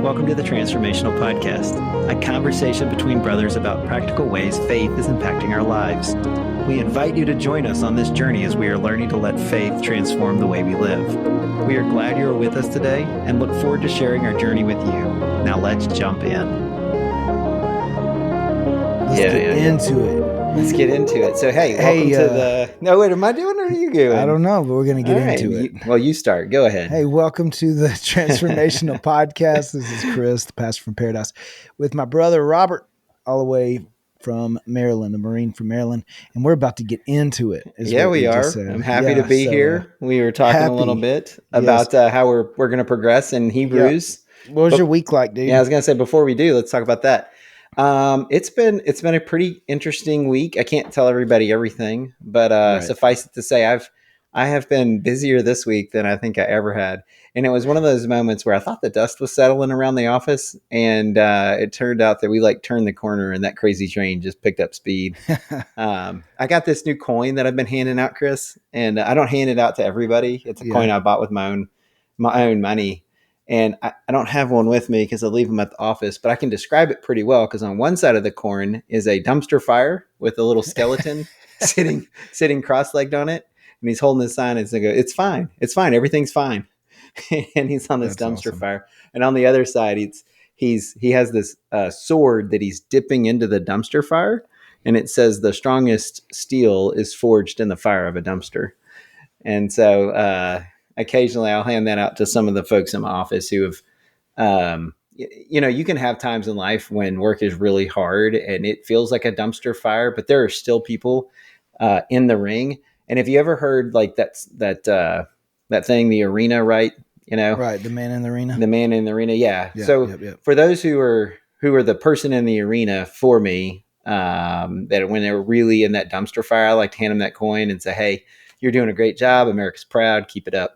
welcome to the Transformational Podcast, a conversation between brothers about practical ways faith is impacting our lives. We invite you to join us on this journey as we are learning to let faith transform the way we live. We are glad you are with us today and look forward to sharing our journey with you. Now let's jump in. Let's get into it. Let's get into it. So, welcome to the... No, wait, am I doing or are you doing? I don't know, but we're going to get into it. You start. Go ahead. Hey, welcome to the Transformational Podcast. This is Chris, the pastor from Paradise, with my brother Robert, all the way from Maryland, the Marine from Maryland, and we're about to get into it. Yeah, we are. I'm happy to be here. We were talking a little bit about how we're going to progress in Hebrews. Yeah. What was your week like, dude? Yeah, I was going to say, before we do, let's talk about that. It's been a pretty interesting week. I can't tell everybody everything, but suffice it to say, I have been busier this week than I think I ever had. And it was one of those moments where I thought the dust was settling around the office, and it turned out that we turned the corner and that crazy train just picked up speed. I got this new coin that I've been handing out, Chris, and I don't hand it out to everybody. It's a coin I bought with my own money. And I don't have one with me because I leave them at the office, but I can describe it pretty well because on one side of the coin is a dumpster fire with a little skeleton sitting cross-legged on it. And he's holding his sign and it's fine. It's fine. Everything's fine. And he's on this dumpster fire. And on the other side, he has this sword that he's dipping into the dumpster fire. And it says the strongest steel is forged in the fire of a dumpster. And so, occasionally I'll hand that out to some of the folks in my office who have, you can have times in life when work is really hard and it feels like a dumpster fire, but there are still people in the ring. And have you ever heard like that thing, the arena, right? Right. The man in the arena. The man in the arena. Yeah. For those who are the person in the arena for me, that when they're really in that dumpster fire, I like to hand them that coin and say, hey, you're doing a great job. America's proud. Keep it up.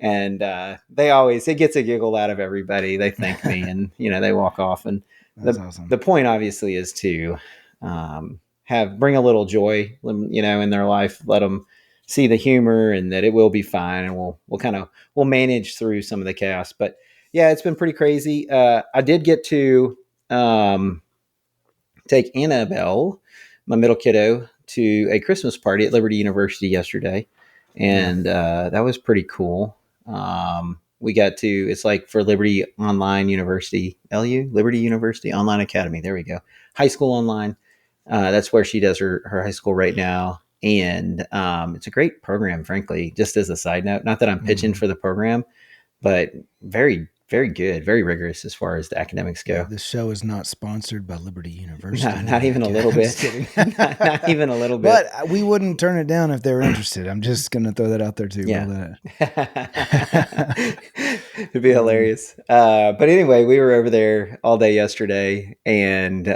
And it gets a giggle out of everybody. They thank me and, they walk off. And awesome. The point obviously is to bring a little joy, in their life, let them see the humor and that it will be fine. And we'll manage through some of the chaos. But yeah, it's been pretty crazy. I did get to take Annabelle, my middle kiddo, to a Christmas party at Liberty University yesterday. And that was pretty cool. We got to, it's like for Liberty Online University, Liberty University Online Academy. There we go. High school online. That's where she does her high school right now. And it's a great program, frankly, just as a side note. Not that I'm pitching for the program, but very, very good, very rigorous as far as the academics go. This show is not sponsored by Liberty University. No, not even a little bit. not even a little bit. But we wouldn't turn it down if they were interested. I'm just going to throw that out there too. Yeah. It'd be hilarious. But anyway, we were over there all day yesterday and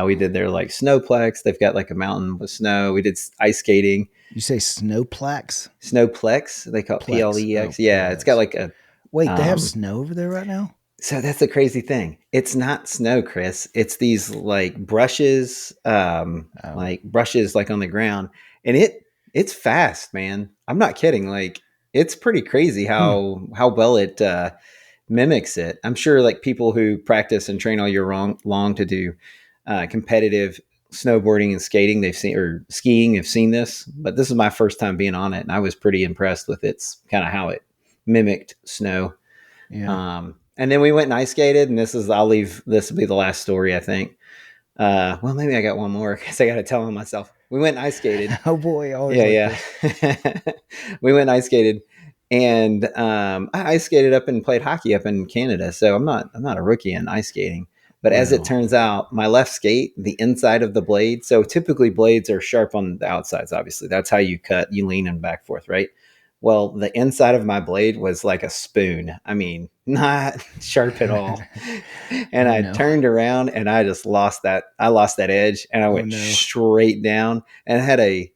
we did their snowplex. They've got a mountain with snow. We did ice skating. You say snowplex? Snowplex. They call it Plex. Yeah. It's got a... Wait, they have snow over there right now? So that's the crazy thing. It's not snow, Chris. It's these brushes, brushes on the ground. And it's fast, man. I'm not kidding. It's pretty crazy how well it mimics it. I'm sure people who practice and train all year long to do competitive snowboarding and skating, they've seen, or skiing, have seen this. But this is my first time being on it. And I was pretty impressed with its kind of how it mimicked snow. Yeah. And then we went and ice skated, and this will be the last story, I think. Well, maybe I got one more because I got to tell on myself. We went and ice skated. Oh boy. Yeah. We went and ice skated, and I ice skated up and played hockey up in Canada. So I'm not a rookie in ice skating, but as it turns out, my left skate, the inside of the blade. So typically blades are sharp on the outsides. Obviously that's how you cut, you lean them back forth, right? Well, the inside of my blade was like a spoon. I mean, not sharp at all. And I turned around and I just lost that. I lost that edge and I went straight down, and I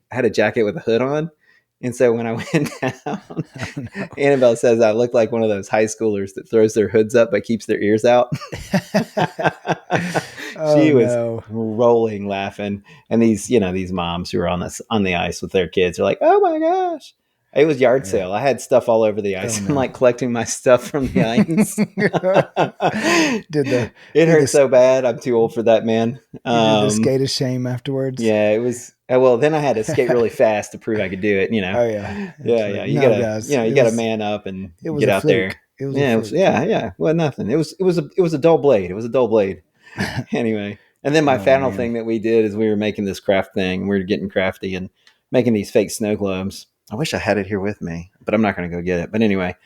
had a jacket with a hood on. And so when I went down, Annabelle says I look like one of those high schoolers that throws their hoods up but keeps their ears out. She was rolling laughing. And these moms who are on the ice with their kids are like, oh my gosh. It was yard sale. I had stuff all over the ice. I'm like collecting my stuff from the ice. It hurt so bad. I'm too old for that, man. You did the skate of shame afterwards. Yeah, it was. Well, then I had to skate really fast to prove I could do it. Oh yeah, yeah. You gotta man up and get out there. Yeah. Well, nothing. It was a dull blade. It was a dull blade. Anyway, and then my final thing that we did is we were making this craft thing. We were getting crafty and making these fake snow globes. I wish I had it here with me, but I'm not going to go get it. But anyway,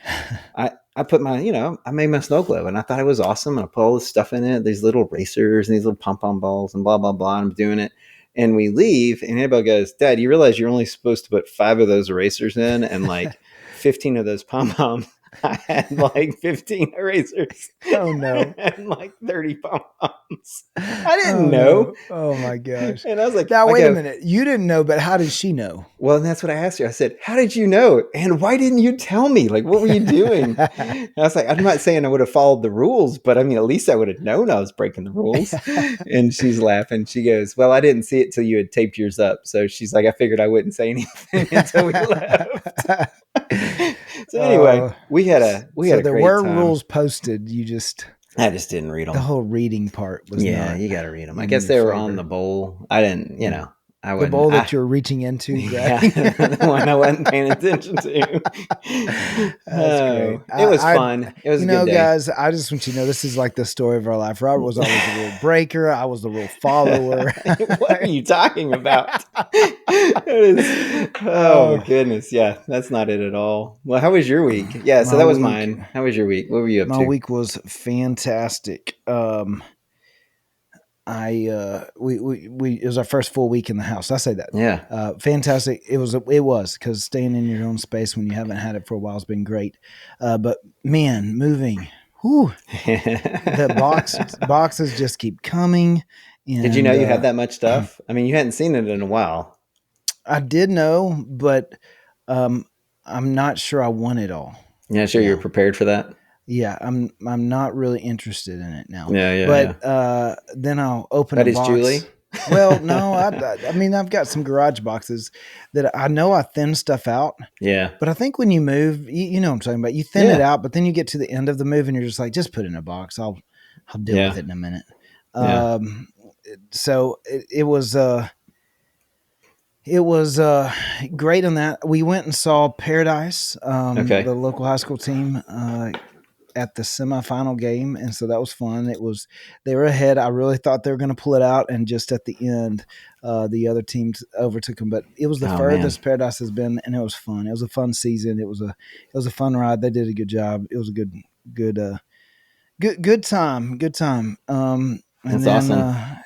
I put my, I made my snow globe and I thought it was awesome. And I put all this stuff in it, these little racers and these little pom-pom balls and blah, blah, blah. And I'm doing it. And we leave and everybody goes, Dad, you realize you're only supposed to put 5 of those erasers in and like 15 of those pom-poms. I had like 15 erasers. Oh no. And like 30 pom-poms. I didn't know. Oh my gosh. And I was like, now wait a minute. You didn't know, but how did she know? Well, and that's what I asked her. I said, how did you know? And why didn't you tell me? Like, what were you doing? And I was like, I'm not saying I would have followed the rules, but I mean, at least I would have known I was breaking the rules. And she's laughing. She goes, well, I didn't see it till you had taped yours up. So she's like, I figured I wouldn't say anything until we left. So anyway, we had a great time. Rules posted. I just didn't read them. The whole reading part was you got to read them. I guess they were on the bowl. I didn't, the bowl that you're reaching into, the one I wasn't paying attention to. That's great. It was fun. It was a good day. Guys, I just want you to know this is like the story of our life. Robert was always the rule breaker. I was the rule follower. What are you talking about? Oh my goodness. Yeah, that's not it at all. Well, how was your week? Yeah, so that was mine. How was your week? What were you up to? My week was fantastic. It was our first full week in the house. I say that. Yeah. Fantastic. It was because staying in your own space when you haven't had it for a while has been great. But man, moving, the boxes just keep coming. And, did you know you had that much stuff? I mean, you hadn't seen it in a while. I did know, but I'm not sure I want it all. Yeah, sure. You're prepared for that. Yeah, I'm not really interested in it now. Yeah. But then I'll open a box. That is Julie? Well, no, I mean, I've got some garage boxes that I know I thin stuff out. Yeah. But I think when you move, you know what I'm talking about. You thin it out, but then you get to the end of the move and you're just like, just put it in a box. I'll deal with it in a minute. Yeah. So it was great on that. We went and saw Paradise, the local high school team, at the semifinal game, and so that was fun. They were ahead. I really thought they were going to pull it out, and just at the end, the other teams overtook them. But it was the furthest Paradise has been, and it was fun. It was a fun season. It was a fun ride. They did a good job. It was a good time. Good time. And that's then, awesome.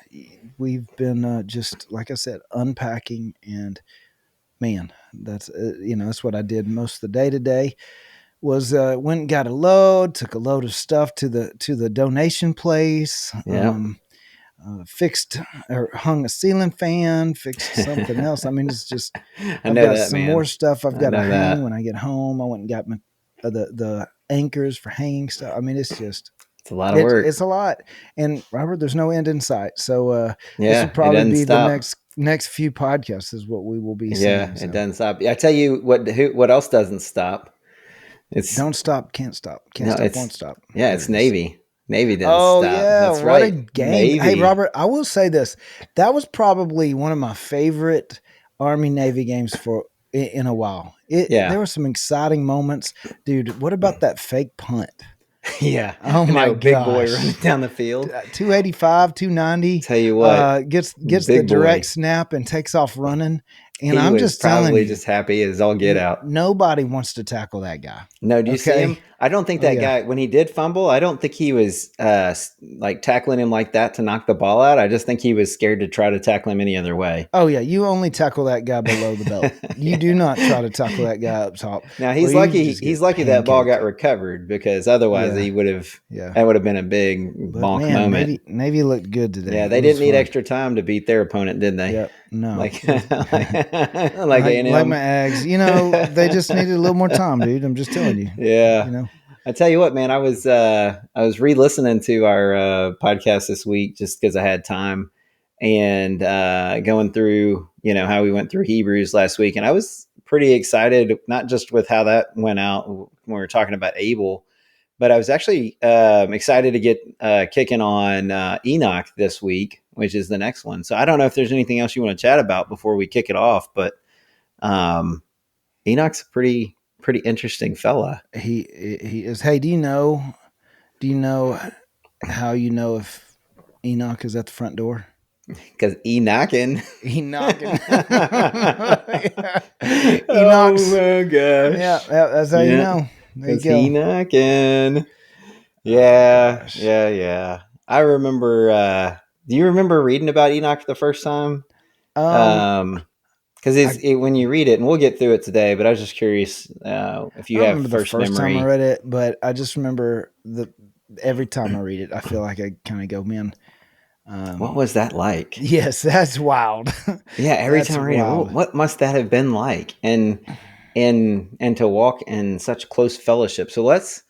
We've been just like I said, unpacking, and man, that's that's what I did most of the day today. Was went and got a load, took a load of stuff to the donation place. Yeah. Fixed or hung a ceiling fan, fixed something else. I mean, it's just I've got some more stuff I've got to hang when I get home. I went and got my the anchors for hanging stuff. I mean, it's a lot of work. It's a lot. And Robert, there's no end in sight. So this will probably be the next few podcasts is what we will be seeing. Yeah, it doesn't stop. I tell you what else doesn't stop. It's don't stop, can't stop, won't stop. Yeah, it's Navy. Navy doesn't stop. Yeah, that's what right. A game. Navy. Hey, Robert, I will say this. That was probably one of my favorite Army-Navy games in a while. There were some exciting moments. Dude, what about that fake punt? Yeah. Oh my god. Big boy running down the field. 285, 290. Tell you what. Gets the direct snap and takes off running. And I'm just telling you, just happy as all get out. Nobody wants to tackle that guy. No, do you see him? I don't think that guy, when he did fumble, I don't think he was like tackling him like that to knock the ball out. I just think he was scared to try to tackle him any other way. Oh yeah, you only tackle that guy below the belt. You do not try to tackle that guy up top. Now he's lucky. He's lucky that ball got recovered, because otherwise he would have. Yeah. That would have been a big bonk moment. Navy looked good today. Yeah, they didn't need extra time to beat their opponent, did they? Yep. No. Like A&M. Like my Ags. They just needed a little more time, dude. I'm just telling you. Yeah. I tell you what, man, I was re-listening to our podcast this week just because I had time, and going through, how we went through Hebrews last week, and I was pretty excited, not just with how that went out when we were talking about Abel, but I was actually excited to get kicking on Enoch this week, which is the next one. So I don't know if there's anything else you want to chat about before we kick it off, but Enoch's a pretty interesting fella. He is. Hey, do you know how you know if Enoch is at the front door? Because Enoching. Enoch's, oh my gosh. Yeah, that's how you know. There you go. Enoching. Yeah, yeah. I remember. Do you remember reading about Enoch the first time? Because when you read it, and we'll get through it today, but I was just curious if you have the first time I read it, but I just remember every time I read it, I feel like I kind of go, man. What was that like? Yes, that's wild. Yeah, every time I read it, what must that have been like? And to walk in such close fellowship. So let's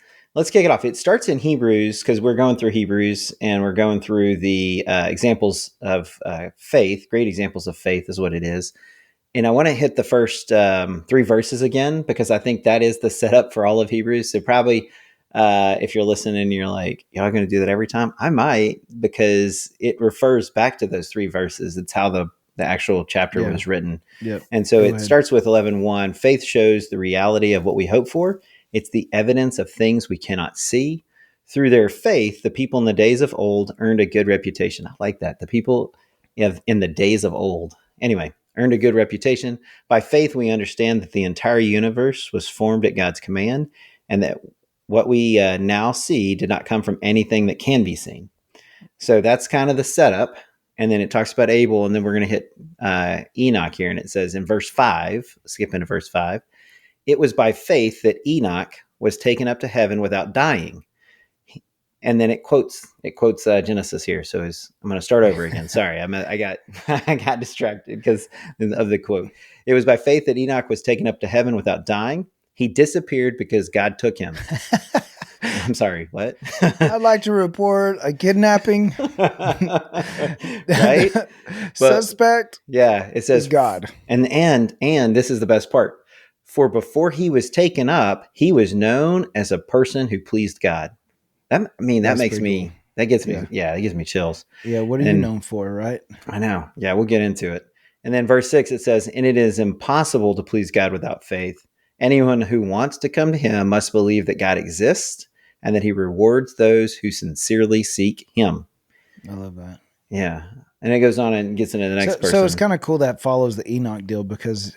kick it off. It starts in Hebrews because we're going through Hebrews and we're going through the examples of faith. Great examples of faith is what it is. And I want to hit the first 3 verses again because I think that is the setup for all of Hebrews. So probably if you're listening and you're like, y'all going to do that every time? I might, because it refers back to those 3 verses. It's how the actual chapter was written. Yep. And so it starts with 11:1. Faith shows the reality of what we hope for. It's the evidence of things we cannot see. Through their faith, the people in the days of old earned a good reputation. I like that. The people in the days of old. Anyway, earned a good reputation. By faith, we understand that the entire universe was formed at God's command, and that what we now see did not come from anything that can be seen. So that's kind of the setup. And then it talks about Abel, and then we're going to hit Enoch here. And it says in verse 5, skip into verse 5, it was by faith that Enoch was taken up to heaven without dying. And then it quotes Genesis here. So I'm going to start over again. Sorry, I got distracted because of the quote. It was by faith that Enoch was taken up to heaven without dying. He disappeared because God took him. I'm sorry, what? I'd like to report a kidnapping. Right? Suspect. Yeah, it says God. And this is the best part. For before he was taken up, he was known as a person who pleased God. That makes me, cool. That gets me, it gives me chills. Yeah, what are you known for, right? I know. Yeah, we'll get into it. And then verse 6, it says, and it is impossible to please God without faith. Anyone who wants to come to him must believe that God exists and that he rewards those who sincerely seek him. I love that. Yeah. And it goes on and gets into the next person. So it's kind of cool that follows the Enoch deal because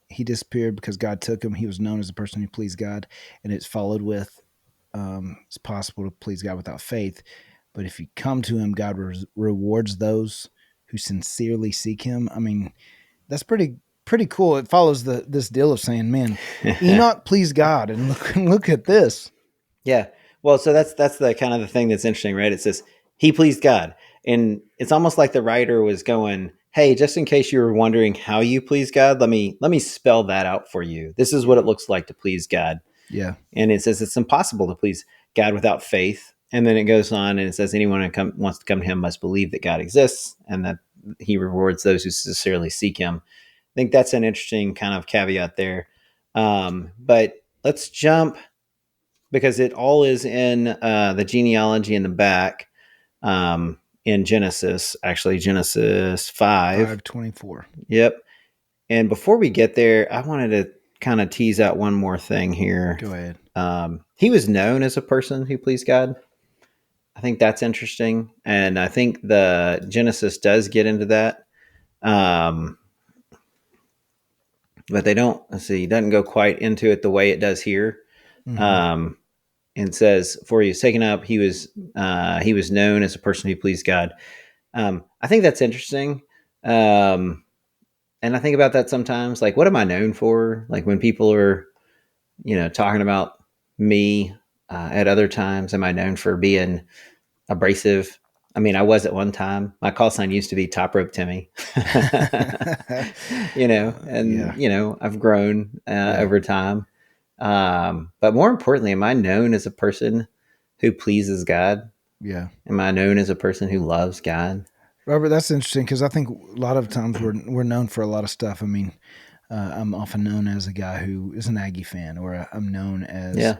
he disappeared because God took him. He was known as a person who pleased God. And it's followed with it's possible to please God without faith. But if you come to him, God rewards those who sincerely seek him. I mean, that's pretty cool. It follows this deal of saying, man, Enoch pleased God, and look at this. Yeah. Well, so that's the kind of the thing that's interesting, right? It says he pleased God, and it's almost like the writer was going, hey, just in case you were wondering how you please God, let me spell that out for you. This is what it looks like to please God. Yeah. And it says it's impossible to please God without faith. And then it goes on and it says anyone who wants to come to him must believe that God exists and that he rewards those who sincerely seek him. I think that's an interesting kind of caveat there. But let's jump, because it all is in the genealogy in the back in Genesis, actually Genesis 5:24. Yep. And before we get there, I wanted to kind of tease out one more thing here. Go ahead. He was known as a person who pleased God. I think that's interesting. And I think the Genesis does get into that. But they don't, it doesn't go quite into it the way it does here. Mm-hmm. And says, for he was taken up, he was known as a person who pleased God. I think that's interesting. And I think about that sometimes, like, what am I known for? Like when people are, talking about me at other times, am I known for being abrasive? I mean, I was at one time. My call sign used to be Top Rope Timmy, I've grown over time. But more importantly, am I known as a person who pleases God? Yeah. Am I known as a person who loves God? Robert, that's interesting because I think a lot of times we're known for a lot of stuff. I mean, I'm often known as a guy who is an Aggie fan, or I'm known as,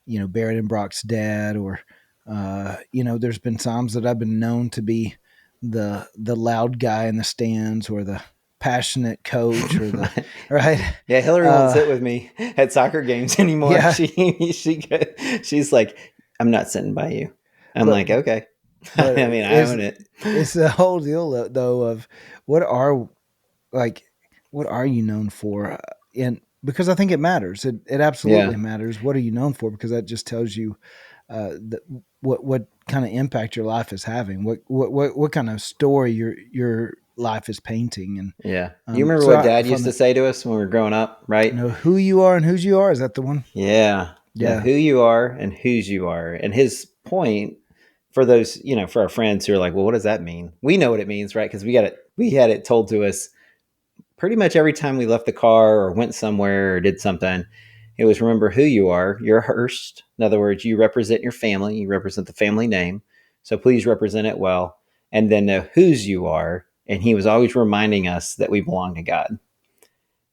Barrett and Brock's dad, or, there's been times that I've been known to be the loud guy in the stands, or the passionate coach, or the right. Yeah, Hillary won't sit with me at soccer games anymore. Yeah. She's like, I'm not sitting by you. I'm like, okay. But I mean, I own it. It's the whole deal though of what are you known for? And because I think it matters. It absolutely matters. What are you known for? Because that just tells you what kind of impact your life is having. What kind of story your life is painting. And you remember what Dad used to say to us when we were growing up, right? Know who you are and whose you are. Is that the one? Yeah. Who you are and whose you are. And his point for those, for our friends who are like, well, what does that mean? We know what it means, right? Because we had it told to us pretty much every time we left the car or went somewhere or did something. It was, remember who you are. You're a Hearst. In other words, you represent your family. You represent the family name. So please represent it well. And then know whose you are. And he was always reminding us that we belong to God.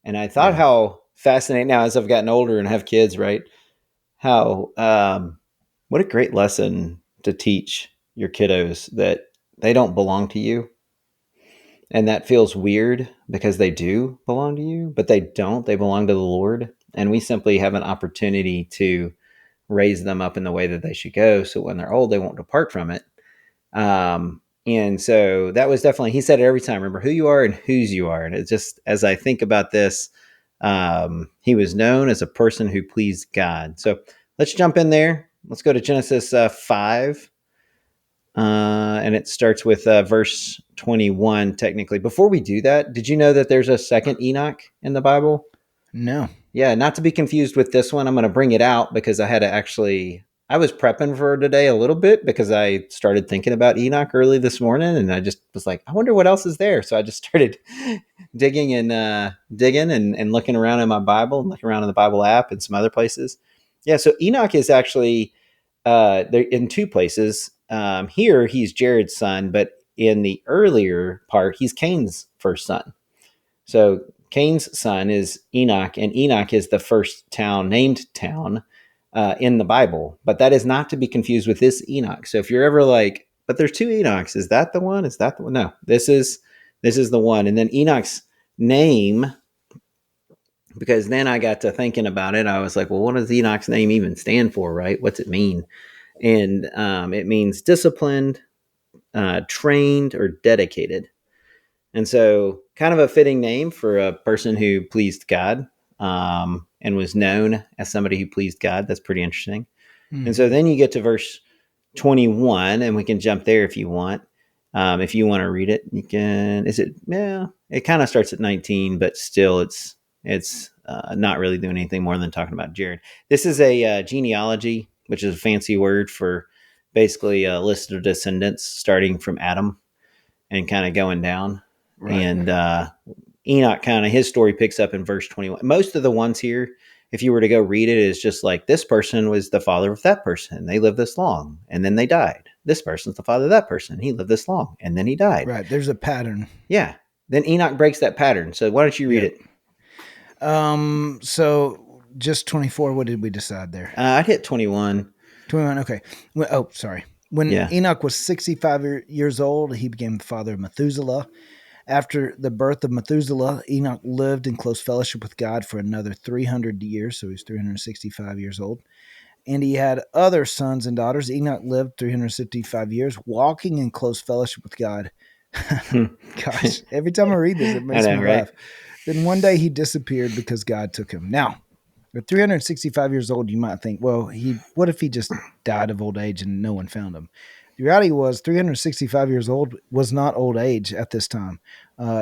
And I thought how fascinating now as I've gotten older and have kids, right? How, what a great lesson to teach your kiddos that they don't belong to you. And that feels weird because they do belong to you, but they don't. They belong to the Lord. And we simply have an opportunity to raise them up in the way that they should go. So when they're old, they won't depart from it. And so that was definitely, he said it every time, remember who you are and whose you are. And it's just, as I think about this, he was known as a person who pleased God. So let's jump in there. Let's go to Genesis 5. And it starts with verse 21, technically. Before we do that, did you know that there's a second Enoch in the Bible? No. Yeah, not to be confused with this one. I'm going to bring it out because I was prepping for today a little bit because I started thinking about Enoch early this morning, and I just was like, I wonder what else is there. So I just started digging and looking around in my Bible and looking around in the Bible app and some other places. Yeah, so Enoch is actually there in two places. Here he's Jared's son, but in the earlier part, he's Cain's first son. So Cain's son is Enoch, and Enoch is the first named town in the Bible. But that is not to be confused with this Enoch. So if you're ever like, but there's two Enochs, is that the one? Is that the one? No, this is the one. And then Enoch's name, because then I got to thinking about it. I was like, well, what does Enoch's name even stand for, right? What's it mean? And it means disciplined, trained, or dedicated. And so kind of a fitting name for a person who pleased God and was known as somebody who pleased God. That's pretty interesting. Mm-hmm. And so then you get to verse 21, and we can jump there if you want. If you want to read it, you can. It kind of starts at 19, but still it's not really doing anything more than talking about Jared. This is a genealogy, which is a fancy word for basically a list of descendants starting from Adam and kind of going down. Right. And Enoch his story picks up in verse 21. Most of the ones here, if you were to go read it, is just like this person was the father of that person. They lived this long and then they died. This person's the father of that person. He lived this long and then he died. Right. There's a pattern. Yeah. Then Enoch breaks that pattern. So why don't you read it? So just 24. What did we decide there? I'd hit 21. 21. Okay. Sorry. When Enoch was 65 years old, he became the father of Methuselah. After the birth of Methuselah, Enoch lived in close fellowship with God for another 300 years, so he was 365 years old. And he had other sons and daughters. Enoch lived 365 years, walking in close fellowship with God. Gosh, every time I read this, it makes me laugh. Then one day he disappeared because God took him. Now, at 365 years old, you might think, well, what if he just died of old age and no one found him? The reality was 365 years old was not old age at this time.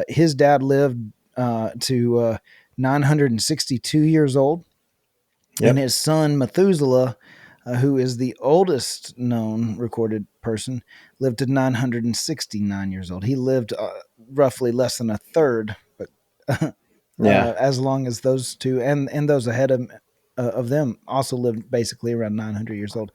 His dad lived to 962 years old. Yep. And his son Methuselah, who is the oldest known recorded person, lived to 969 years old. He lived roughly less than a third, but as long as those two and those ahead of them also lived basically around 900 years old.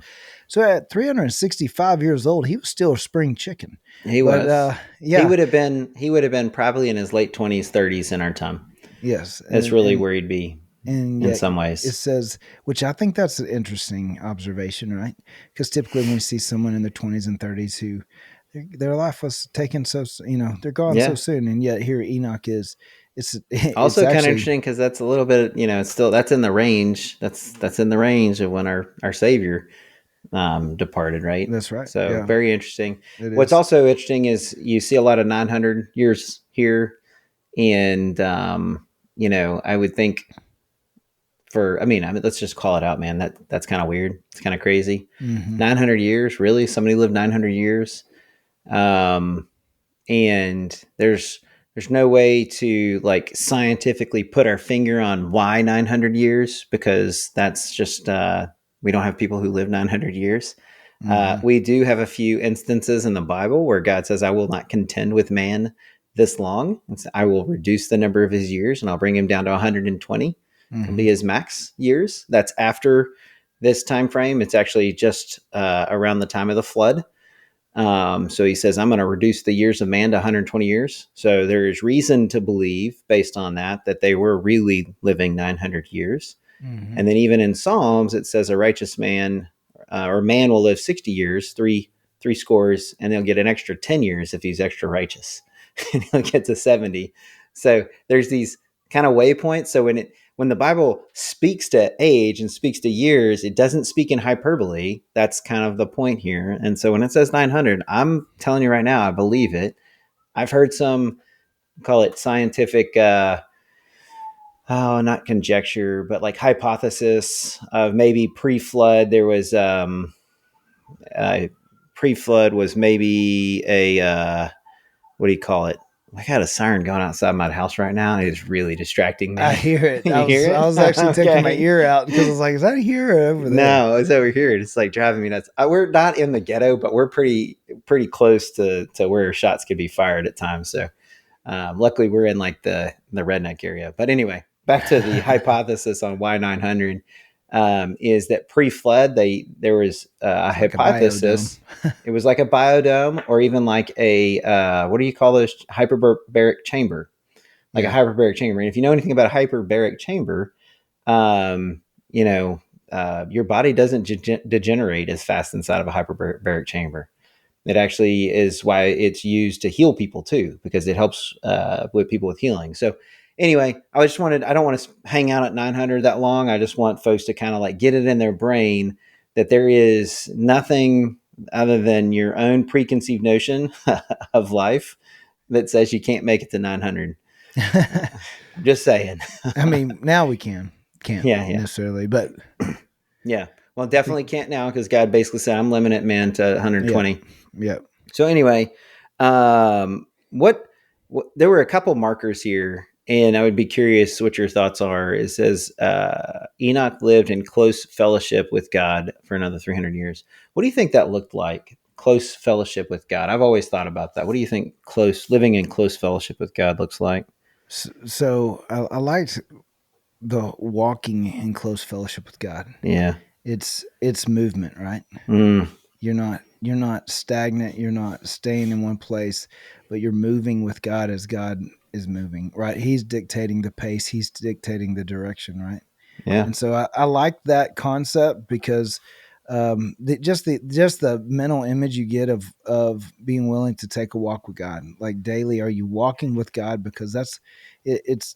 So at 365 years old, he was still a spring chicken. He was. He would have been probably in his late 20s, 30s in our time. Yes. That's really where he'd be and in yet some ways. It says, which I think that's an interesting observation, right? Because typically when we see someone in their 20s and 30s who their life was taken so, they're gone so soon, and yet here Enoch is. It's kind of interesting because that's a little bit, it's still, that's in the range. That's in the range of when our Savior departed, right? That's right. So very interesting. What's also interesting is you see a lot of 900 years here, and I would think let's just call it out, man. That's kind of weird. It's kind of crazy. 900 years, really? Somebody lived 900 years, and there's no way to like scientifically put our finger on why 900 years, because that's just we don't have people who live 900 years. We do have a few instances in the Bible where God says, I will not contend with man this long. I will reduce the number of his years and I'll bring him down to 120. It'll be his max years. That's after this time frame. It's actually just around the time of the flood. So he says, I'm going to reduce the years of man to 120 years. So there is reason to believe, based on that they were really living 900 years. And then even in Psalms, it says a righteous man or man will live 60 years, three scores, and they'll get an extra 10 years if he's extra righteous. And he'll get to 70. So there's these kind of waypoints. So when the Bible speaks to age and speaks to years, it doesn't speak in hyperbole. That's kind of the point here. And so when it says 900, I'm telling you right now, I believe it. I've heard some call it scientific, not conjecture, but like hypothesis of maybe pre-flood. There was pre-flood was maybe a what do you call it? I got a siren going outside my house right now. And it's really distracting me. I hear it. I was actually taking my ear out because I was like, is that here or over there? No, it's over here. It's like driving me nuts. We're not in the ghetto, but we're pretty close to where shots could be fired at times. So luckily we're in like the redneck area. But anyway, back to the hypothesis on why 900 is that pre-flood, there was a hypothesis. It was like a biodome, or even like a what do you call those, hyperbaric chamber, like a hyperbaric chamber. And if you know anything about a hyperbaric chamber, your body doesn't degenerate as fast inside of a hyperbaric chamber. It actually is why it's used to heal people too, because it helps with people with healing. So anyway, I don't want to hang out at 900 that long. I just want folks to kind of like get it in their brain that there is nothing other than your own preconceived notion of life that says you can't make it to 900. I'm just saying. I mean, now we can't necessarily, but yeah. Well, definitely can't now, because God basically said, I'm limiting man to 120. Yeah. So anyway, what there were a couple markers here, and I would be curious what your thoughts are. It says Enoch lived in close fellowship with God for another 300 years. What do you think that looked like? Close fellowship with God. I've always thought about that. What do you think living in close fellowship with God looks like? So I liked the walking in close fellowship with God. Yeah. It's movement, right? You're not stagnant. You're not staying in one place, but you're moving with God as God is moving, right? He's dictating the pace. He's dictating the direction, right? Yeah. And so I like that concept because just the mental image you get of being willing to take a walk with God, like daily. Are you walking with God? Because that's it's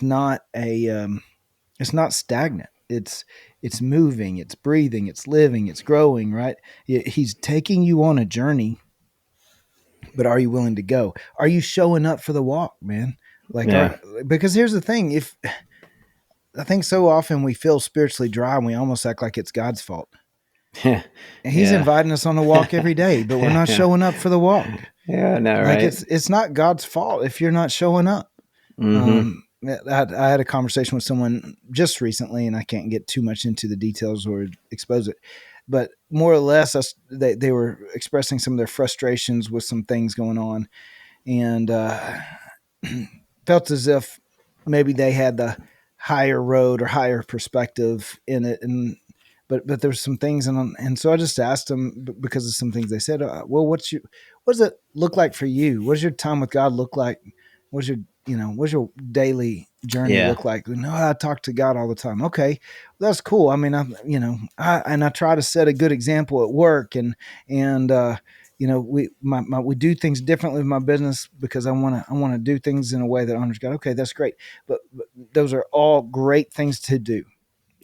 not it's not stagnant. It's moving, it's breathing, it's living, it's growing, right? He's taking you on a journey, but are you willing to go? Are you showing up for the walk, man? Because here's the thing, if I think so often we feel spiritually dry and we almost act like it's God's fault. And he's inviting us on a walk every day, but we're not showing up for the walk. Yeah, no, like right. It's not God's fault if you're not showing up. I had a conversation with someone just recently, and I can't get too much into the details or expose it, but more or less they were expressing some of their frustrations with some things going on, and felt as if maybe they had the higher road or higher perspective in it. But there's some things, and so I just asked them, because of some things they said, well, what does it look like for you? What does your time with God look like? What's your daily journey look like? No, I talk to God all the time. Okay, well, that's cool. I mean, I try to set a good example at work, and we do things differently with my business because I want to do things in a way that honors God. Okay, that's great, but those are all great things to do.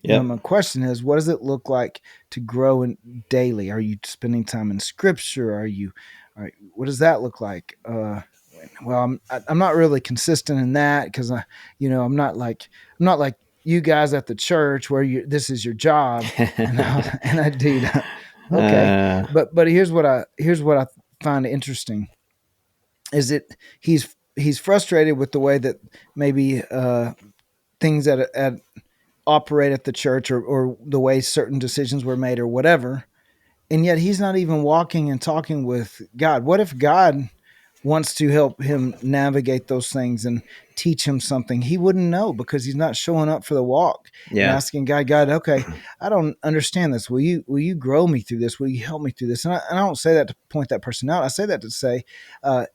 Yep. My question is, what does it look like to grow in daily? Are you spending time in Scripture? What does that look like? Well, I'm not really consistent in that because I'm not like you guys at the church where this is your job and I do that. Okay, but here's what I find interesting is that he's frustrated with the way that maybe things at operate at the church or the way certain decisions were made or whatever. And yet he's not even walking and talking with God. What if God wants to help him navigate those things and teach him something he wouldn't know because he's not showing up for the walk and asking God, okay, I don't understand this. Will you grow me through this? Will you help me through this? And I don't say that to point that person out. I say that to say,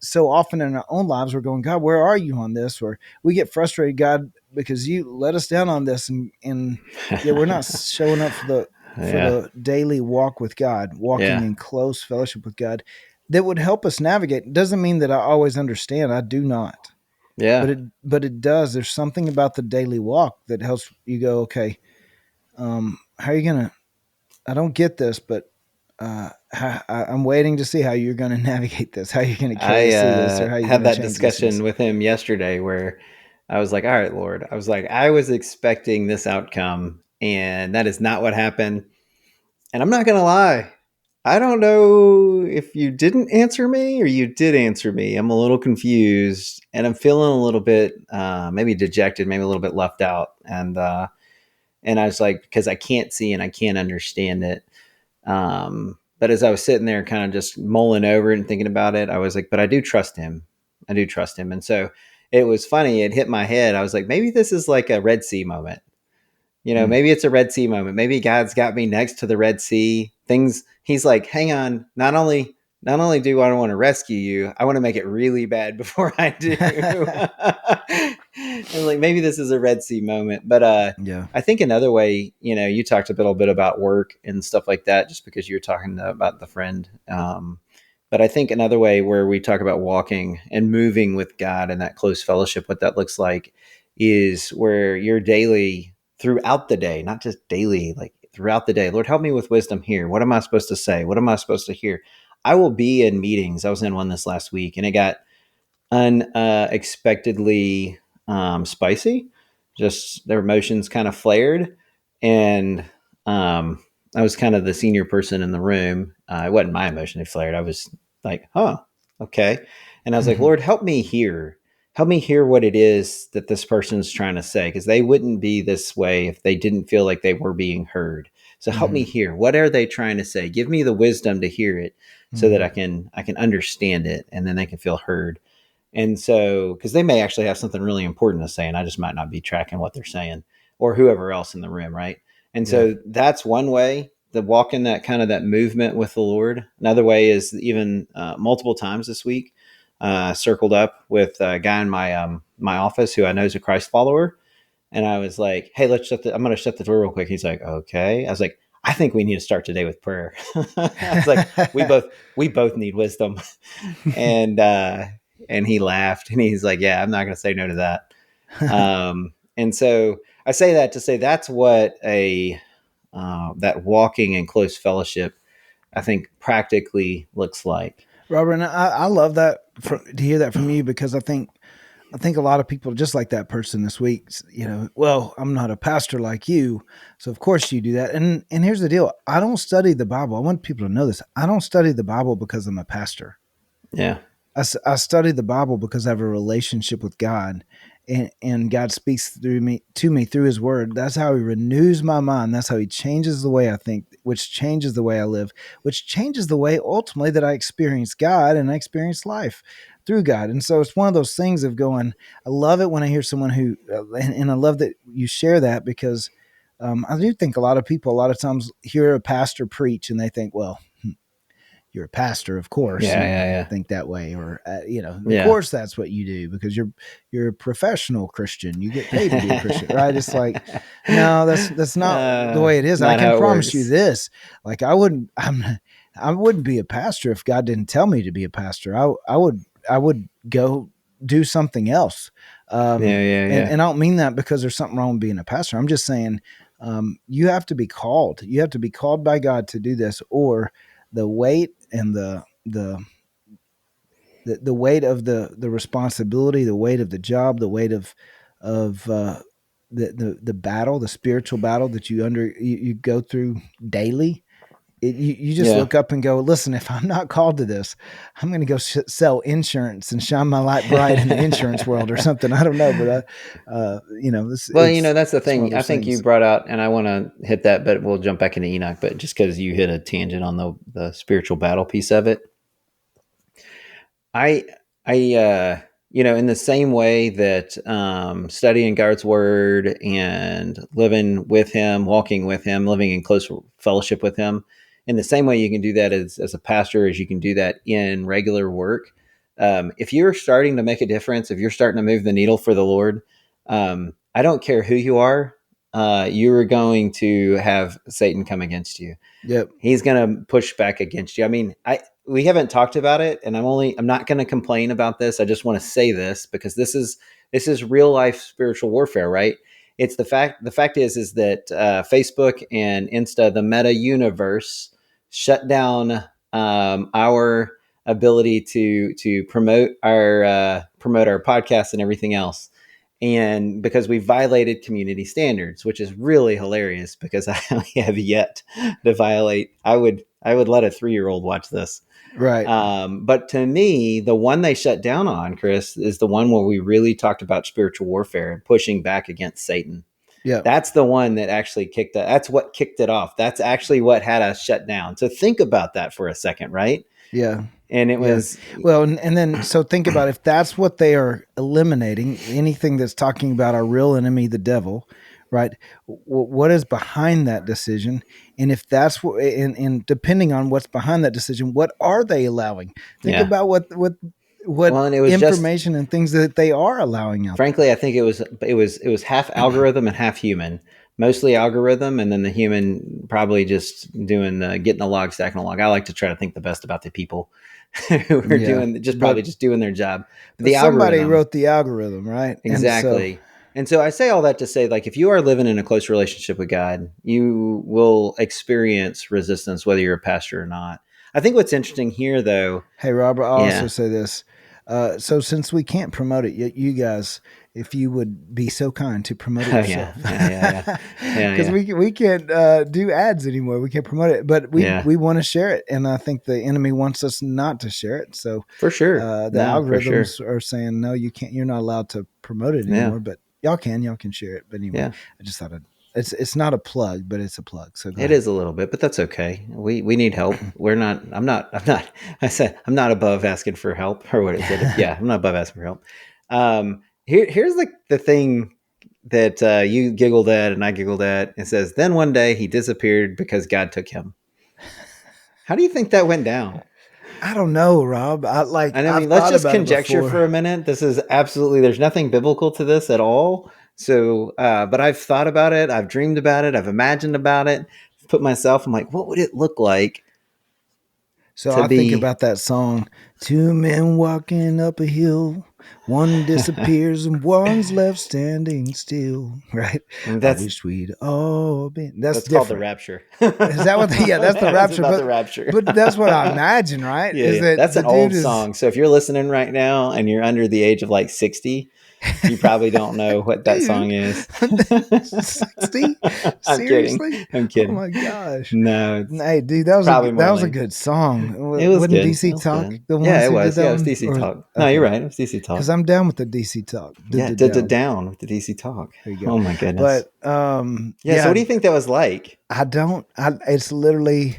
so often in our own lives, we're going, God, where are you on this? Or we get frustrated, God, because you let us down on this. And we're not showing up for the daily walk with God, walking in close fellowship with God that would help us navigate. It doesn't mean that I always understand. I do not. Yeah. But it does. There's something about the daily walk that helps you go, okay, how are you going to, I don't get this, but I'm waiting to see how you're going to navigate this, how you're going to carry us through this, or how you're had that discussion with him yesterday where I was like, all right, Lord, I was expecting this outcome and that is not what happened. And I'm not going to lie. I don't know if you didn't answer me or you did answer me. I'm a little confused and I'm feeling a little bit maybe dejected, maybe a little bit left out. And I was like, because I can't see and I can't understand it. But as I was sitting there kind of just mulling over it and thinking about it, I was like, but I do trust him. I do trust him. And so it was funny. It hit my head. I was like, maybe this is like a Red Sea moment. Maybe it's a Red Sea moment. Maybe God's got me next to the Red Sea. He's like, hang on. Not only do I want to rescue you, I want to make it really bad before I do. And like, maybe this is a Red Sea moment. But I think another way, you talked a little bit about work and stuff like that, just because you were talking about the friend. But I think another way where we talk about walking and moving with God and that close fellowship, what that looks like is where you're daily throughout the day, not just daily, like throughout the day. Lord, help me with wisdom here. What am I supposed to say? What am I supposed to hear? I will be in meetings. I was in one this last week and it got unexpectedly spicy. Just their emotions kind of flared. And I was kind of the senior person in the room. It wasn't my emotion that flared. I was like, huh, okay. And I was like, Lord, help me hear what it is that this person's trying to say, because they wouldn't be this way if they didn't feel like they were being heard. So help me hear. What are they trying to say? Give me the wisdom to hear it so that I can understand it, and then they can feel heard. And so, because they may actually have something really important to say, and I just might not be tracking what they're saying, or whoever else in the room, right? And so that's one way, the walk in that kind of that movement with the Lord. Another way is even multiple times this week, circled up with a guy in my office who I know is a Christ follower. And I was like, hey, I'm going to shut the door real quick. He's like, okay. I was like, I think we need to start today with prayer. I was like, we both need wisdom. And he laughed and he's like, yeah, I'm not going to say no to that. And so I say that to say that's what that walking in close fellowship, I think, practically looks like. Robert, and I love that to hear that from you, because I think a lot of people, just like that person this week, well, I'm not a pastor like you, so of course you do that. And here's the deal. I don't study the Bible. I want people to know this. I don't study the Bible because I'm a pastor. Yeah. I study the Bible because I have a relationship with God, and God speaks to me through his word. That's how he renews my mind. That's how he changes the way I think, which changes the way I live, which changes the way ultimately that I experience God and I experience life through God. And so it's one of those things of going, I love it when I hear someone who, and I love that you share that, because I do think a lot of people a lot of times hear a pastor preach and they think, well, you're a pastor, of course. Think that way, or of course that's what you do because you're a professional Christian. You get paid to be a Christian, right? It's like, no, that's not the way it is. I can promise you this: like I wouldn't be a pastor if God didn't tell me to be a pastor. I would go do something else. And I don't mean that because there's something wrong with being a pastor. I'm just saying you have to be called. You have to be called by God to do this, or the weight and the weight of the responsibility, the weight of the job, the weight of the battle, the spiritual battle that you go through daily. You just look up and go, listen, if I'm not called to this, I'm going to go sell insurance and shine my light bright in the insurance world or something. I don't know, but that's the thing. I think you brought out, and I want to hit that, but we'll jump back into Enoch. But just because you hit a tangent on the spiritual battle piece of it, I in the same way that studying God's word and living with Him, walking with Him, living in close fellowship with Him, in the same way you can do that as a pastor, as you can do that in regular work. If you're starting to make a difference, if you're starting to move the needle for the Lord, I don't care who you are, you're going to have Satan come against you. Yep. He's going to push back against you. I mean, we haven't talked about it, and I'm not going to complain about this. I just want to say this because this is real life spiritual warfare, right? It's the fact is that Facebook and Insta, the meta universe, shut down our ability to promote our podcast and everything else. And because we violated community standards, which is really hilarious because I have yet to violate. I would let a 3-year-old watch this. Right. But to me, the one they shut down on, Chris, is the one where we really talked about spiritual warfare and pushing back against Satan. Yeah. That's the one that actually that's what kicked it off. That's actually what had us shut down. So think about that for a second, right? Yeah. And it was well, and then so think about if that's what they are eliminating, anything that's talking about our real enemy, the devil, right? What is behind that decision? And if that's what, and depending on what's behind that decision, what are they allowing? Think about what information and things that they are allowing out. Frankly, I think it was half algorithm and half human. Mostly algorithm, and then the human probably just doing getting the log, stacking the log. I like to try to think the best about the people who are just doing their job. Somebody wrote the algorithm, right? Exactly. And so I say all that to say, like, if you are living in a close relationship with God, you will experience resistance, whether you're a pastor or not. I think what's interesting here, though. Hey, Robert, I'll also say this. So since we can't promote it, you guys, if you would be so kind to promote it yourself. Because we can't do ads anymore. We can't promote it, but we want to share it. And I think the enemy wants us not to share it. So for sure, the algorithms are saying, no, you can't, you're not allowed to promote it anymore, but y'all can share it. But anyway, I just thought it's not a plug, but it's a plug. So it is a little bit, but that's okay. We need help. I'm not above asking for help, or what is it? I'm not above asking for help. Here's the thing that you giggled at and I giggled at. It says, then one day he disappeared because God took him. How do you think that went down? I don't know, Rob. Let's just conjecture for a minute. This is there's nothing biblical to this at all. So, but I've thought about it. I've dreamed about it. I've imagined about it. I'm like, what would it look like? So I think about that song, two men walking up a hill, one disappears and one's left standing still, right? I wish we'd all been. That's called the Rapture. Is that what? That's the Rapture. The Rapture. But that's what I imagine, right? That's an old song. So if you're listening right now and you're under the age of like 60, you probably don't know what that song is. 60? Seriously? I'm kidding. Oh my gosh. No. Hey, dude, that was a good song. It was good. DC Talk the one? It was. It was DC Talk. No, you're right. It was DC Talk. Because I'm down with the DC Talk. Down with the DC Talk. There you go. Oh my goodness. But so what do you think that was like? It's literally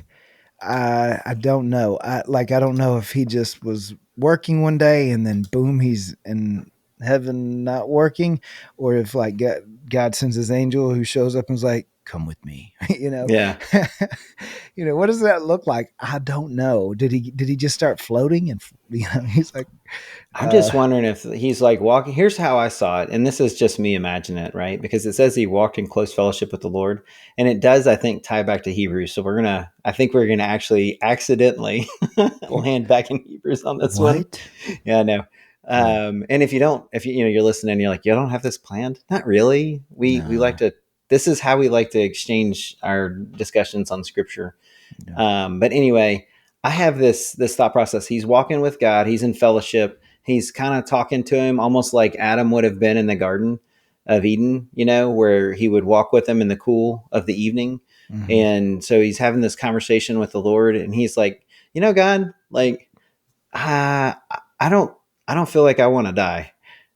I don't know. I don't know if he just was working one day and then boom, he's in heaven not working, or if like God sends his angel who shows up and is like, come with me. Yeah. What does that look like? I don't know. Did he just start floating? And he's like, I'm just wondering if he's like walking. Here's how I saw it. And this is just me imagining it, right? Because it says he walked in close fellowship with the Lord. And it does, I think, tie back to Hebrews. So I think we're going to actually accidentally land back in Hebrews on this one. Yeah, I know. And if you're listening, you're like, you don't have this planned? Not really. We like to, this is how we like to exchange our discussions on scripture. Yeah. But anyway, I have this thought process. He's walking with God. He's in fellowship. He's kind of talking to him almost like Adam would have been in the Garden of Eden, where he would walk with him in the cool of the evening. Mm-hmm. And so he's having this conversation with the Lord, and he's like, God, like, I don't feel like I want to die.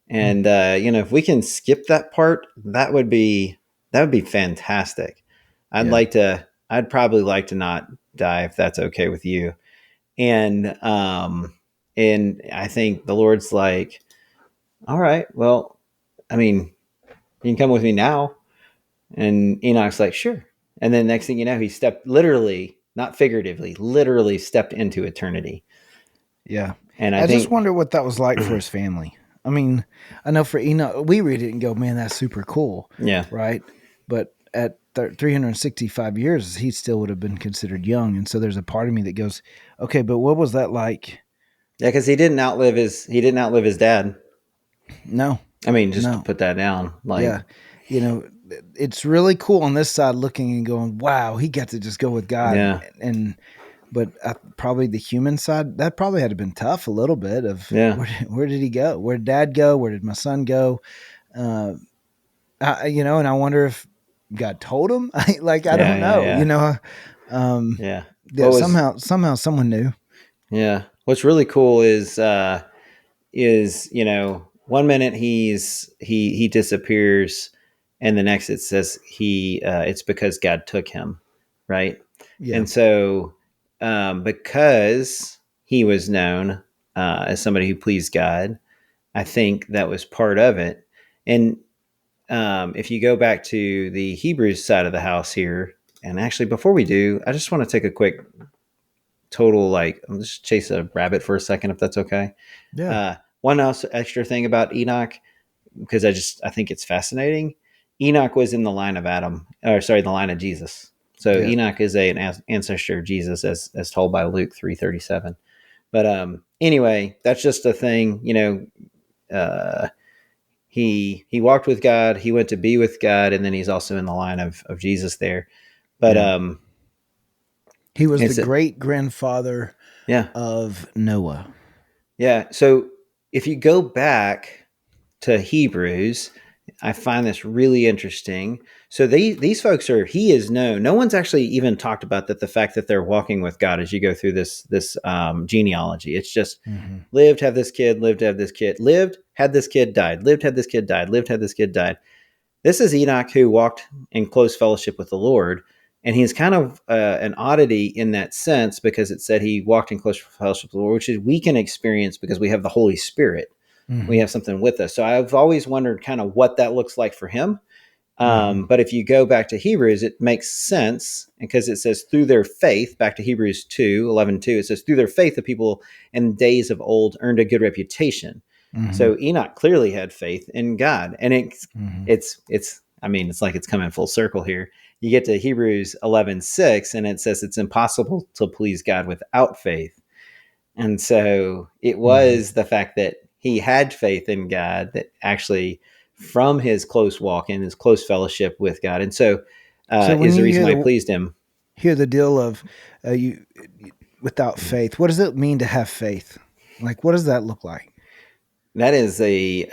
And, if we can skip that part, that would be fantastic. I'd probably like to not die if that's okay with you. And I think the Lord's like, all right, well, I mean, you can come with me now. And Enoch's like, sure. And then next thing you know, he stepped literally, not figuratively, literally stepped into eternity. Yeah. And I just wonder what that was like for his family. I mean, I know for Enoch, we read it and go, man, that's super cool. Yeah. Right. But at 365 years, he still would have been considered young. And so there's a part of me that goes, okay, but what was that like? Yeah, because he didn't outlive his dad. No. I mean, just to put that down. Like, yeah. It's really cool on this side looking and going, wow, he got to just go with God. Yeah. But probably the human side, that probably had to have been tough a little bit of where did he go? Where did dad go? Where did my son go? And I wonder if God told him. I don't know. Yeah. Somehow someone knew. Yeah. What's really cool is 1 minute he disappears, and the next it says it's because God took him, right? Yeah. And so because he was known as somebody who pleased God, I think that was part of it. And if you go back to the Hebrews side of the house here, and actually before we do, I just want to take a quick I'm just chase a rabbit for a second, if that's okay. Yeah. One else extra thing about Enoch, because I think it's fascinating. Enoch was in the line of the line of Jesus. So Enoch is an ancestor of Jesus, as told by Luke 3:37. But anyway, that's just a thing. He walked with God. He went to be with God, and then he's also in the line of Jesus there. But he was the great grandfather of Noah. Yeah. So if you go back to Hebrews, I find this really interesting. So these folks he is known. No one's actually even talked about that. The fact that they're walking with God as you go through this genealogy. It's just lived, have this kid, lived, have this kid, lived, had this kid, died, lived, had this kid, died, lived, had this kid, died. This is Enoch, who walked in close fellowship with the Lord. And he's kind of an oddity in that sense, because it said he walked in close fellowship with the Lord, which is we can experience because we have the Holy Spirit. Mm-hmm. We have something with us. So I've always wondered kind of what that looks like for him. But if you go back to Hebrews, it makes sense, because it says through their faith, back to Hebrews 2:11-2, it says through their faith, the people in days of old earned a good reputation. Mm-hmm. So Enoch clearly had faith in God, and it's like it's coming full circle here. You get to Hebrews 11:6, and it says it's impossible to please God without faith. And so it was the fact that he had faith in God that actually, from his close walk in his close fellowship with God. And so is the reason why I pleased him. Hear the deal of you without faith. What does it mean to have faith? Like, what does that look like? That is a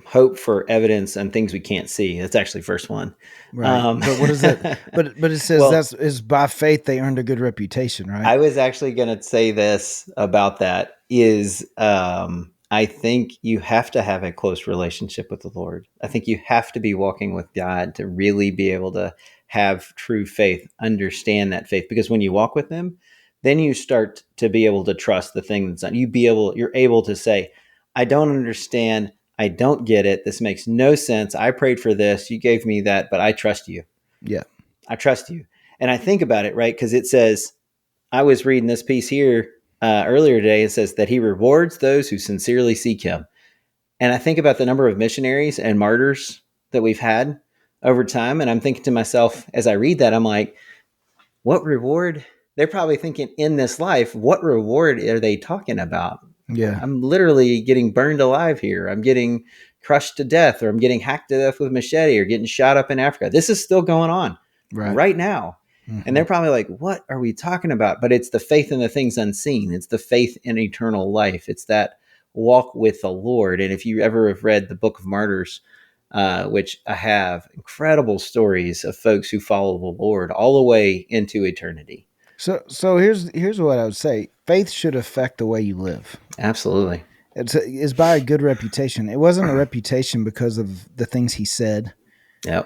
hope for evidence and things we can't see. That's actually verse 1. Right. But what is it? But it says is by faith they earned a good reputation, right? I was actually going to say this about that is I think you have to have a close relationship with the Lord. I think you have to be walking with God to really be able to have true faith, understand that faith. Because when you walk with him, then you start to be able to trust the thing that's done. You're able to say, I don't understand. I don't get it. This makes no sense. I prayed for this. You gave me that, but I trust you. Yeah. I trust you. And I think about it, right? Because it says, I was reading this piece here earlier today. It says that he rewards those who sincerely seek him. And I think about the number of missionaries and martyrs that we've had over time. And I'm thinking to myself, as I read that, I'm like, what reward? They're probably thinking in this life, what reward are they talking about? Yeah. I'm literally getting burned alive here. I'm getting crushed to death, or I'm getting hacked to death with a machete, or getting shot up in Africa. This is still going on right now. Mm-hmm. And they're probably like, what are we talking about? But it's the faith in the things unseen. It's the faith in eternal life. It's that walk with the Lord. And if you ever have read the Book of Martyrs, which I have, incredible stories of folks who follow the Lord all the way into eternity. So here's what I would say: faith should affect the way you live. Absolutely, it's by a good reputation. It wasn't a reputation because of the things he said,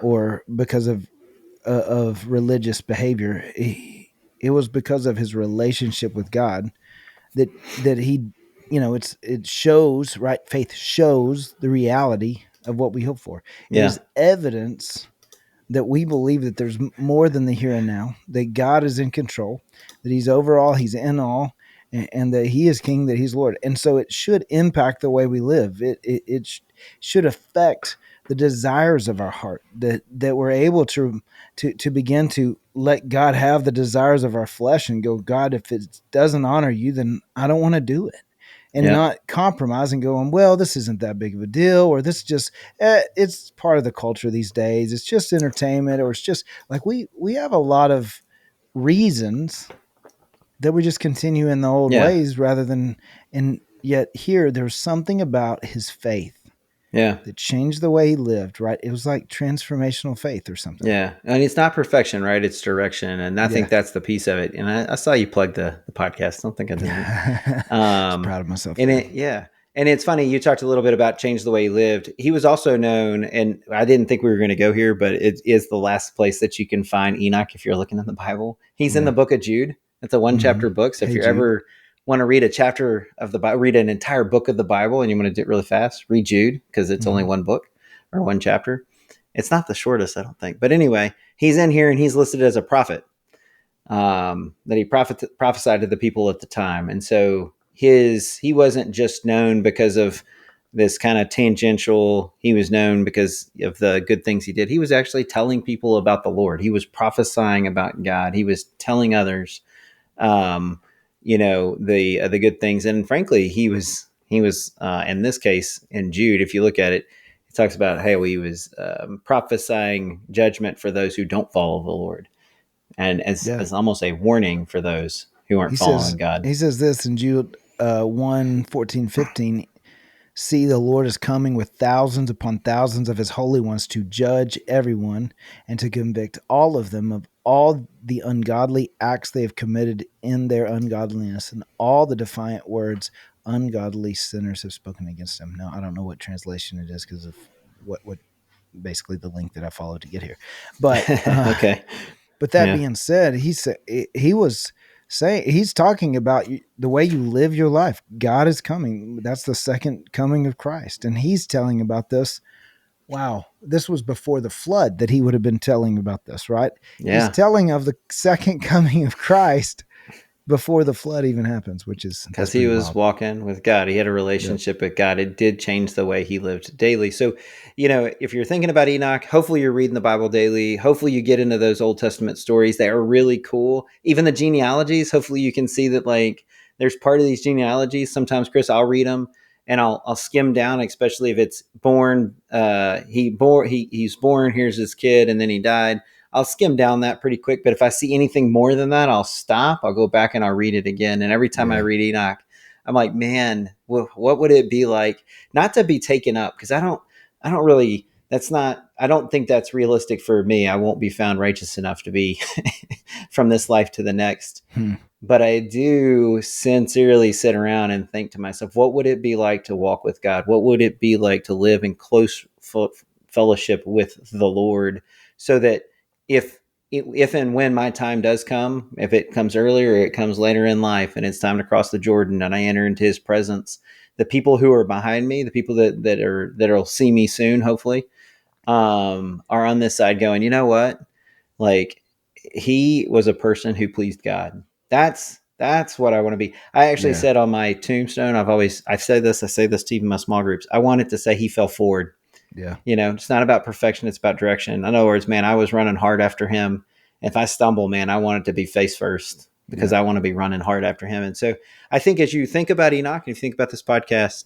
or because of religious behavior. It was because of his relationship with God that he, it shows, right? Faith shows the reality of what we hope for. It is evidence that we believe that there's more than the here and now, that God is in control, that he's over all, he's in all, and that he is king, that he's Lord. And so it should impact the way we live. It should affect the desires of our heart, that we're able to begin to let God have the desires of our flesh and go, God, if it doesn't honor you, then I don't want to do it. And not compromise and going, well, this isn't that big of a deal, or this just, it's part of the culture these days. It's just entertainment, or it's just like we have a lot of reasons that we just continue in the old ways rather than, and yet here there's something about his faith that changed the way he lived, right? It was like transformational faith or something. Yeah. And it's not perfection, right? It's direction. And I think that's the piece of it. And I saw you plug the podcast. I don't think I did. I'm proud of myself. And and it's funny, you talked a little bit about change the way he lived. He was also known, and I didn't think we were going to go here, but it is the last place that you can find Enoch if you're looking in the Bible. He's in the book of Jude. It's a one chapter book. So if you ever want to read a chapter of the Bible, read an entire book of the Bible, and you want to do it really fast, read Jude, because it's only one book or one chapter. It's not the shortest, I don't think. But anyway, he's in here and he's listed as a prophet, that he prophesied to the people at the time. And so he wasn't just known because of this kind of tangential, he was known because of the good things he did. He was actually telling people about the Lord. He was prophesying about God. He was telling others, the good things. And frankly, he was in this case in Jude, if you look at it, he talks about how he was prophesying judgment for those who don't follow the Lord, and as almost a warning for those who aren't following God. He says this in Jude 1, 14, 15. See, the Lord is coming with thousands upon thousands of his holy ones to judge everyone and to convict all of them of all the ungodly acts they have committed in their ungodliness and all the defiant words ungodly sinners have spoken against him. Now, I don't know what translation it is because of what basically the link that I followed to get here. But okay. But that being said, he was saying, he's talking about the way you live your life. God is coming. That's the second coming of Christ. And he's telling about this. Wow. This was before the flood that he would have been telling about this, right? Yeah. He's telling of the second coming of Christ before the flood even happens, which is because he was walking with God. He had a relationship with God. It did change the way he lived daily. So, if you're thinking about Enoch, hopefully you're reading the Bible daily. Hopefully you get into those Old Testament stories. They are really cool. Even the genealogies, hopefully you can see that there's part of these genealogies. Sometimes, Chris, I'll read them and I'll skim down, especially if it's born. He's born, here's his kid, and then he died. I'll skim down that pretty quick. But if I see anything more than that, I'll stop. I'll go back and I'll read it again. And every time I read Enoch, I'm like, man, what would it be like not to be taken up? Because I don't think that's realistic for me. I won't be found righteous enough to be from this life to the next. But I do sincerely sit around and think to myself, what would it be like to walk with God? What would it be like to live in close fellowship with the Lord, so that if and when my time does come, if it comes earlier or it comes later in life and it's time to cross the Jordan and I enter into his presence, the people who are behind me, the people that'll see me soon, hopefully, are on this side going, you know what? he was a person who pleased God. That's what I want to be. I actually said on my tombstone, I say this to even my small groups. I wanted to say he fell forward. Yeah. It's not about perfection. It's about direction. In other words, man, I was running hard after him. If I stumble, man, I want it to be face first because I want to be running hard after him. And so I think as you think about Enoch and you think about this podcast,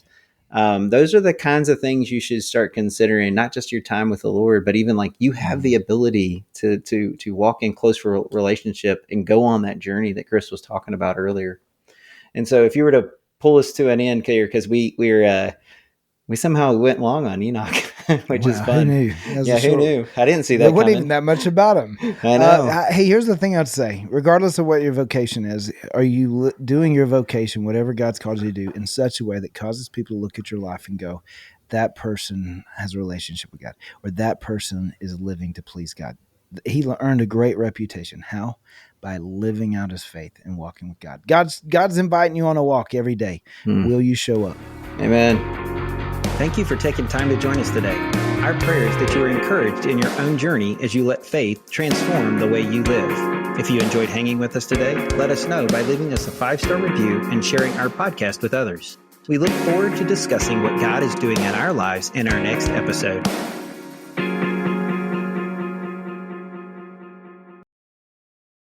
those are the kinds of things you should start considering, not just your time with the Lord, but even like you have the ability to walk in close relationship and go on that journey that Chris was talking about earlier. And so if you were to pull us to an end here, because we somehow went long on Enoch, which is fun. Who knew? Who knew? I didn't see that There wasn't even that much about him. I know. Hey, here's the thing I'd say. Regardless of what your vocation is, are you doing your vocation, whatever God's called you to do, in such a way that causes people to look at your life and go, that person has a relationship with God, or that person is living to please God? He earned a great reputation. How? By living out his faith and walking with God. God's inviting you on a walk every day. Will you show up? Amen. Thank you for taking time to join us today. Our prayer is that you are encouraged in your own journey as you let faith transform the way you live. If you enjoyed hanging with us today, let us know by leaving us a 5-star review and sharing our podcast with others. We look forward to discussing what God is doing in our lives in our next episode.